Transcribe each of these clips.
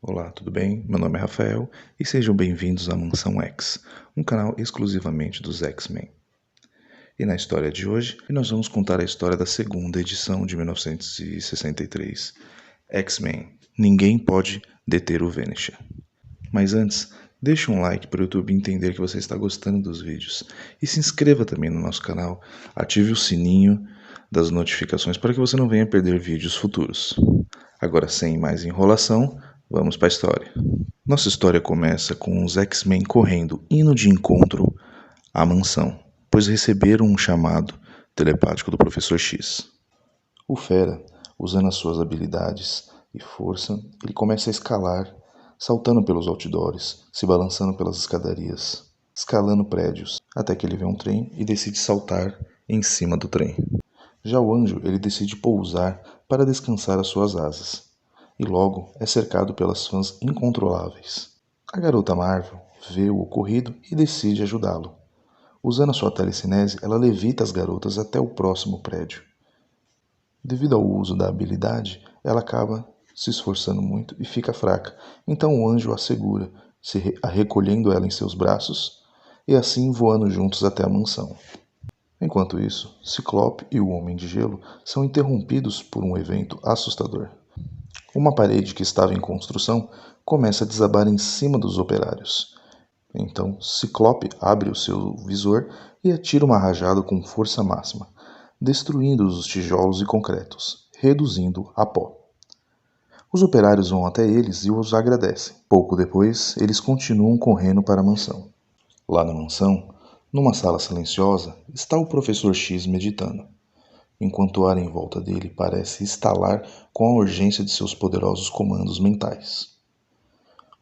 Olá, tudo bem? Meu nome é Rafael e sejam bem-vindos à Mansão X, um canal exclusivamente dos X-Men. E na história de hoje, nós vamos contar a história da segunda edição de 1963, X-Men, Ninguém Pode Deter o Vanisher. Mas antes, deixe um like para o YouTube entender que você está gostando dos vídeos e se inscreva também no nosso canal, ative o sininho das notificações para que você não venha perder vídeos futuros. Agora, sem mais enrolação, vamos para a história. Nossa história começa com os X-Men correndo, indo de encontro à mansão, pois receberam um chamado telepático do Professor X. O Fera, usando as suas habilidades e força, ele começa a escalar, saltando pelos outdoors, se balançando pelas escadarias, escalando prédios, até que ele vê um trem e decide saltar em cima do trem. Já o Anjo, ele decide pousar para descansar as suas asas, e logo é cercado pelas fãs incontroláveis. A garota Marvel vê o ocorrido e decide ajudá-lo. Usando a sua telecinese, ela levita as garotas até o próximo prédio. Devido ao uso da habilidade, ela acaba se esforçando muito e fica fraca, então o Anjo a segura, recolhendo ela em seus braços e assim voando juntos até a mansão. Enquanto isso, Ciclope e o Homem de Gelo são interrompidos por um evento assustador. Uma parede que estava em construção começa a desabar em cima dos operários. Então, Ciclope abre o seu visor e atira uma rajada com força máxima, destruindo os tijolos e concretos, reduzindo a pó. Os operários vão até eles e os agradecem. Pouco depois, eles continuam correndo para a mansão. Lá na mansão, numa sala silenciosa, está o Professor X meditando, enquanto o ar em volta dele parece estalar com a urgência de seus poderosos comandos mentais.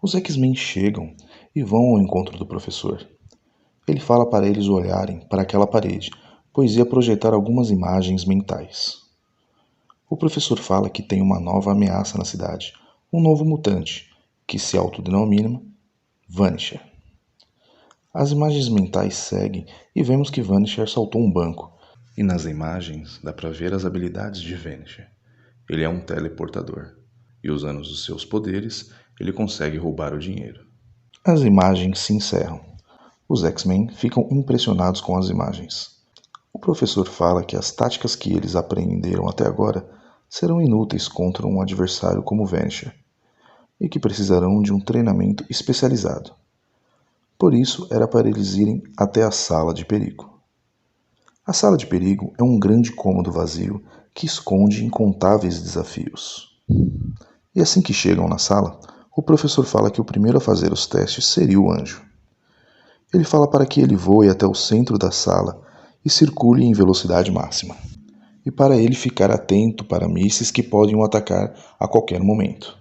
Os X-Men chegam e vão ao encontro do professor. Ele fala para eles olharem para aquela parede, pois ia projetar algumas imagens mentais. O professor fala que tem uma nova ameaça na cidade, um novo mutante, que se autodenomina Vanisher. As imagens mentais seguem e vemos que Vanisher saltou um banco. E nas imagens dá para ver as habilidades de Vanisher. Ele é um teleportador. E usando os seus poderes, ele consegue roubar o dinheiro. As imagens se encerram. Os X-Men ficam impressionados com as imagens. O professor fala que as táticas que eles aprenderam até agora serão inúteis contra um adversário como Vanisher, e que precisarão de um treinamento especializado. Por isso, era para eles irem até a Sala de Perigo. A Sala de Perigo é um grande cômodo vazio que esconde incontáveis desafios. E assim que chegam na sala, o professor fala que o primeiro a fazer os testes seria o Anjo. Ele fala para que ele voe até o centro da sala e circule em velocidade máxima, e para ele ficar atento para mísseis que podem o atacar a qualquer momento.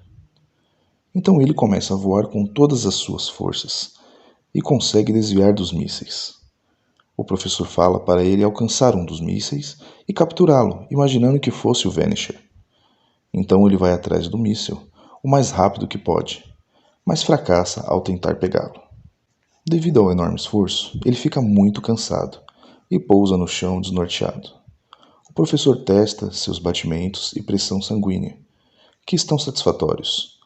Então ele começa a voar com todas as suas forças e consegue desviar dos mísseis. O professor fala para ele alcançar um dos mísseis e capturá-lo, imaginando que fosse o Vanisher. Então ele vai atrás do míssil, o mais rápido que pode, mas fracassa ao tentar pegá-lo. Devido ao enorme esforço, ele fica muito cansado e pousa no chão desnorteado. O professor testa seus batimentos e pressão sanguínea, que estão satisfatórios,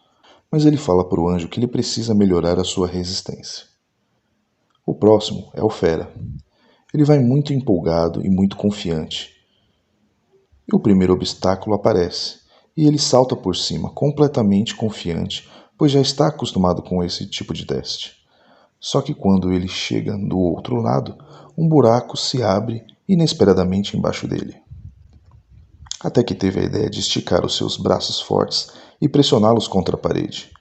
mas ele fala para o Anjo que ele precisa melhorar a sua resistência. O próximo é o Fera. Ele vai muito empolgado e muito confiante. E o primeiro obstáculo aparece, e ele salta por cima, completamente confiante, pois já está acostumado com esse tipo de teste. Só que quando ele chega do outro lado, um buraco se abre inesperadamente embaixo dele. Até que teve a ideia de esticar os seus braços fortes e pressioná-los contra a parede.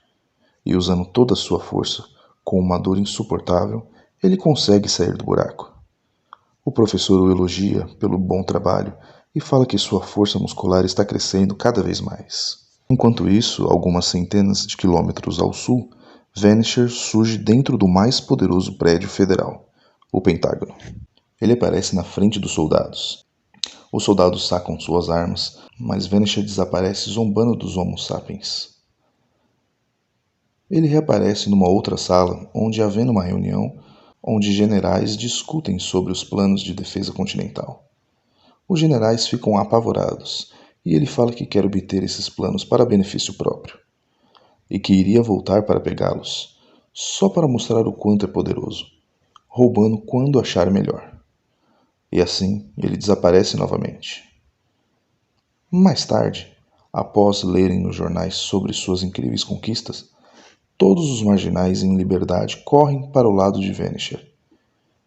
E usando toda a sua força, com uma dor insuportável, ele consegue sair do buraco. O professor o elogia pelo bom trabalho e fala que sua força muscular está crescendo cada vez mais. Enquanto isso, algumas centenas de quilômetros ao sul, Vanisher surge dentro do mais poderoso prédio federal, o Pentágono. Ele aparece na frente dos soldados. Os soldados sacam suas armas, mas Vanisher desaparece zombando dos Homo sapiens. Ele reaparece numa outra sala, onde havendo uma reunião, onde generais discutem sobre os planos de defesa continental. Os generais ficam apavorados, e ele fala que quer obter esses planos para benefício próprio. e que iria voltar para pegá-los, só para mostrar o quanto é poderoso, roubando quando achar melhor. E assim ele desaparece novamente. Mais tarde, após lerem nos jornais sobre suas incríveis conquistas, todos os marginais em liberdade correm para o lado de Vanisher.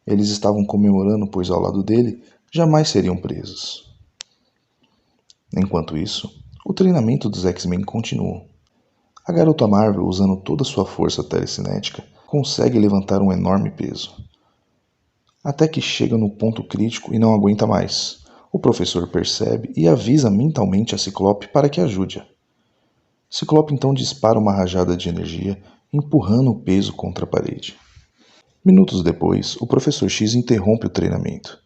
Eles estavam comemorando, pois ao lado dele jamais seriam presos. Enquanto isso, o treinamento dos X-Men continua. A garota Marvel, usando toda sua força telecinética, consegue levantar um enorme peso. Até que chega no ponto crítico e não aguenta mais. O professor percebe e avisa mentalmente a Ciclope para que ajude-a. Ciclope então dispara uma rajada de energia, empurrando o peso contra a parede. Minutos depois, o professor X interrompe o treinamento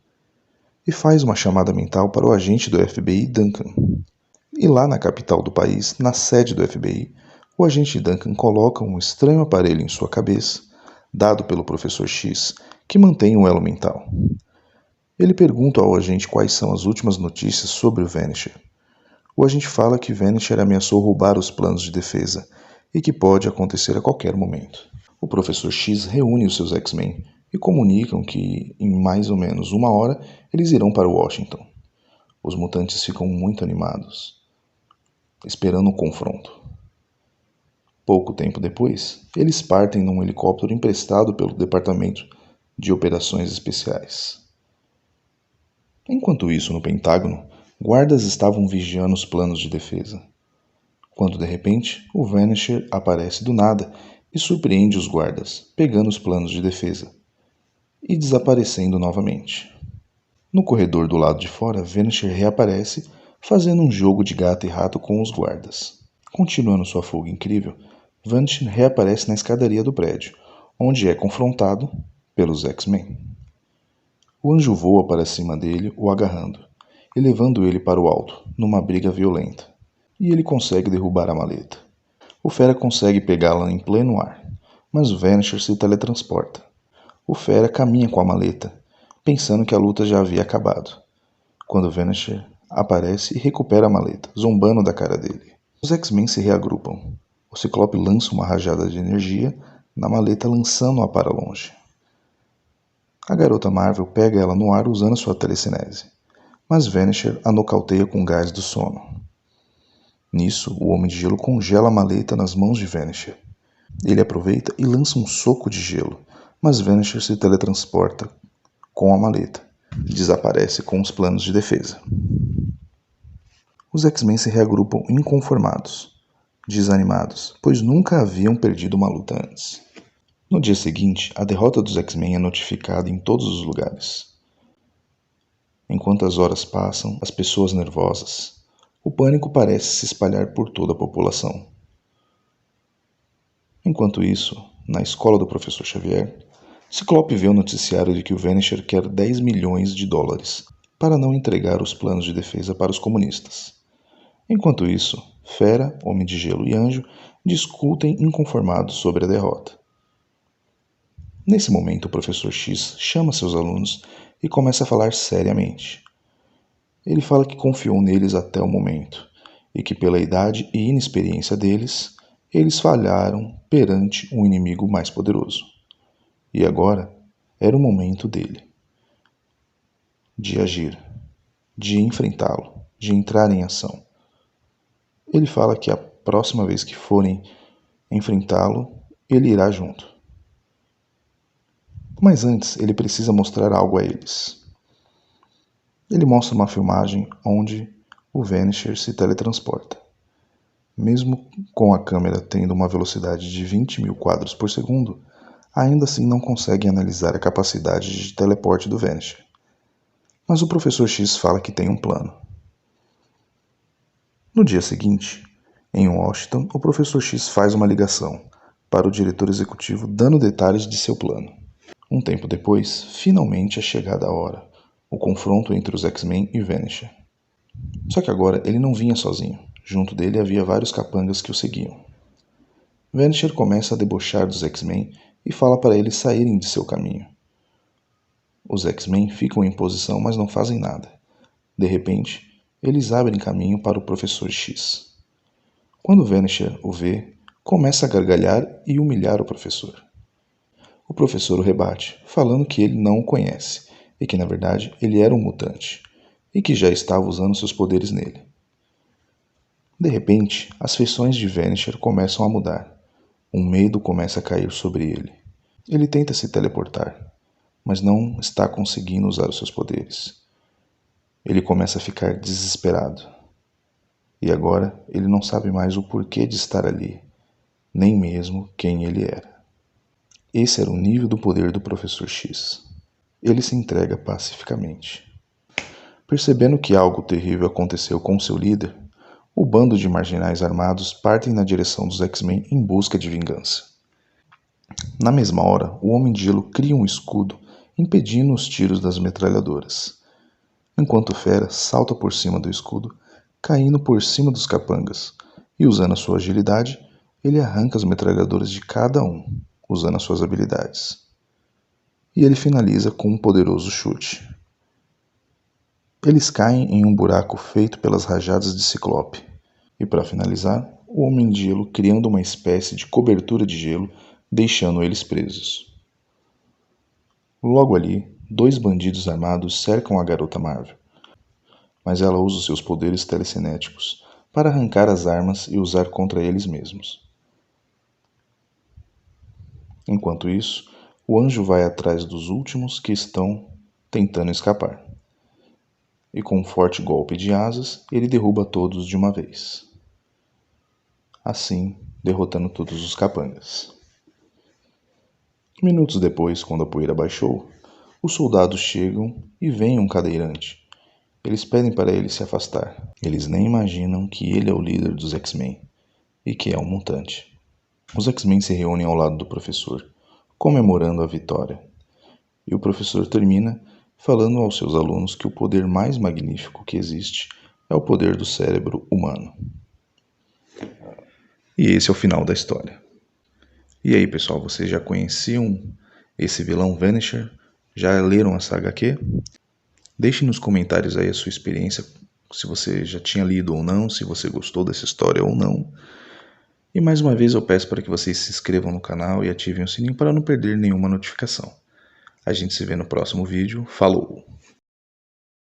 e faz uma chamada mental para o agente do FBI, Duncan. E lá na capital do país, na sede do FBI, o agente Duncan coloca um estranho aparelho em sua cabeça, dado pelo professor X, que mantém o elo mental. Ele pergunta ao agente quais são as últimas notícias sobre o Vanisher. O agente fala que Vanisher ameaçou roubar os planos de defesa e que pode acontecer a qualquer momento. O professor X reúne os seus X-Men e comunicam que, em mais ou menos uma hora, eles irão para Washington. Os mutantes ficam muito animados, esperando um confronto. Pouco tempo depois, eles partem num helicóptero emprestado pelo Departamento de Operações Especiais. Enquanto isso, no Pentágono, guardas estavam vigiando os planos de defesa. Quando de repente, o Vanisher aparece do nada e surpreende os guardas, pegando os planos de defesa e desaparecendo novamente. No corredor do lado de fora, Vanisher reaparece, fazendo um jogo de gato e rato com os guardas. Continuando sua fuga incrível, Vanisher reaparece na escadaria do prédio, onde é confrontado pelos X-Men. O anjo voa para cima dele, o agarrando, e levando ele para o alto, numa briga violenta. E ele consegue derrubar a maleta. O Fera consegue pegá-la em pleno ar, mas o Vanisher se teletransporta. O Fera caminha com a maleta, pensando que a luta já havia acabado, quando o Vanisher aparece e recupera a maleta, zombando da cara dele. Os X-Men se reagrupam. O Ciclope lança uma rajada de energia na maleta, lançando-a para longe. A garota Marvel pega ela no ar usando sua telecinese, mas Vanisher a nocauteia com gás do sono. Nisso, o Homem de Gelo congela a maleta nas mãos de Vanisher. Ele aproveita e lança um soco de gelo, mas Vanisher se teletransporta com a maleta e desaparece com os planos de defesa. Os X-Men se reagrupam inconformados, desanimados, pois nunca haviam perdido uma luta antes. No dia seguinte, a derrota dos X-Men é notificada em todos os lugares. Enquanto as horas passam, as pessoas nervosas, o pânico parece se espalhar por toda a população. Enquanto isso, na escola do professor Xavier, Ciclope vê o noticiário de que o Vanisher quer 10 milhões de dólares para não entregar os planos de defesa para os comunistas. Enquanto isso, Fera, Homem de Gelo e Anjo discutem inconformados sobre a derrota. Nesse momento, o professor X chama seus alunos e começa a falar seriamente. Ele fala que confiou neles até o momento e que, pela idade e inexperiência deles, eles falharam perante um inimigo mais poderoso. E agora era o momento dele de agir, de enfrentá-lo, de entrar em ação. Ele fala que a próxima vez que forem enfrentá-lo, ele irá junto. Mas antes, ele precisa mostrar algo a eles. Ele mostra uma filmagem onde o Vanisher se teletransporta. Mesmo com a câmera tendo uma velocidade de 20 mil quadros por segundo, ainda assim não conseguem analisar a capacidade de teleporte do Vanisher. Mas o professor X fala que tem um plano. No dia seguinte, em Washington, o professor X faz uma ligação para o diretor executivo dando detalhes de seu plano. Um tempo depois, finalmente é chegada a hora, o confronto entre os X-Men e Vanisher. Só que agora ele não vinha sozinho, junto dele havia vários capangas que o seguiam. Vanisher começa a debochar dos X-Men e fala para eles saírem de seu caminho. Os X-Men ficam em posição, mas não fazem nada. De repente, eles abrem caminho para o professor X. Quando Vanisher o vê, começa a gargalhar e humilhar o professor. O professor o rebate, falando que ele não o conhece e que, na verdade, ele era um mutante e que já estava usando seus poderes nele. De repente, as feições de Vanisher começam a mudar. Um medo começa a cair sobre ele. Ele tenta se teleportar, mas não está conseguindo usar os seus poderes. Ele começa a ficar desesperado. E agora ele não sabe mais o porquê de estar ali, nem mesmo quem ele era. Esse era o nível do poder do Professor X. Ele se entrega pacificamente. Percebendo que algo terrível aconteceu com seu líder, o bando de marginais armados partem na direção dos X-Men em busca de vingança. Na mesma hora, o Homem de Gelo cria um escudo impedindo os tiros das metralhadoras, enquanto o Fera salta por cima do escudo, caindo por cima dos capangas, e usando a sua agilidade, ele arranca as metralhadoras de cada um, usando as suas habilidades. E ele finaliza com um poderoso chute. Eles caem em um buraco feito pelas rajadas de Ciclope. E para finalizar, o Homem de Gelo criando uma espécie de cobertura de gelo, deixando eles presos. Logo ali, 2 bandidos armados cercam a Garota Marvel, mas ela usa os seus poderes telecinéticos para arrancar as armas e usar contra eles mesmos. Enquanto isso, o anjo vai atrás dos últimos que estão tentando escapar. E com um forte golpe de asas, ele derruba todos de uma vez. Assim, derrotando todos os capangas. Minutos depois, quando a poeira baixou, os soldados chegam e veem um cadeirante. Eles pedem para ele se afastar. Eles nem imaginam que ele é o líder dos X-Men e que é um mutante. Os X-Men se reúnem ao lado do professor, comemorando a vitória. E o professor termina falando aos seus alunos que o poder mais magnífico que existe é o poder do cérebro humano. E esse é o final da história. E aí, pessoal, vocês já conheciam esse vilão Vanisher? Já leram a saga HQ? Deixe nos comentários aí a sua experiência, se você já tinha lido ou não, se você gostou dessa história ou não. E mais uma vez eu peço para que vocês se inscrevam no canal e ativem o sininho para não perder nenhuma notificação. A gente se vê no próximo vídeo. Falou!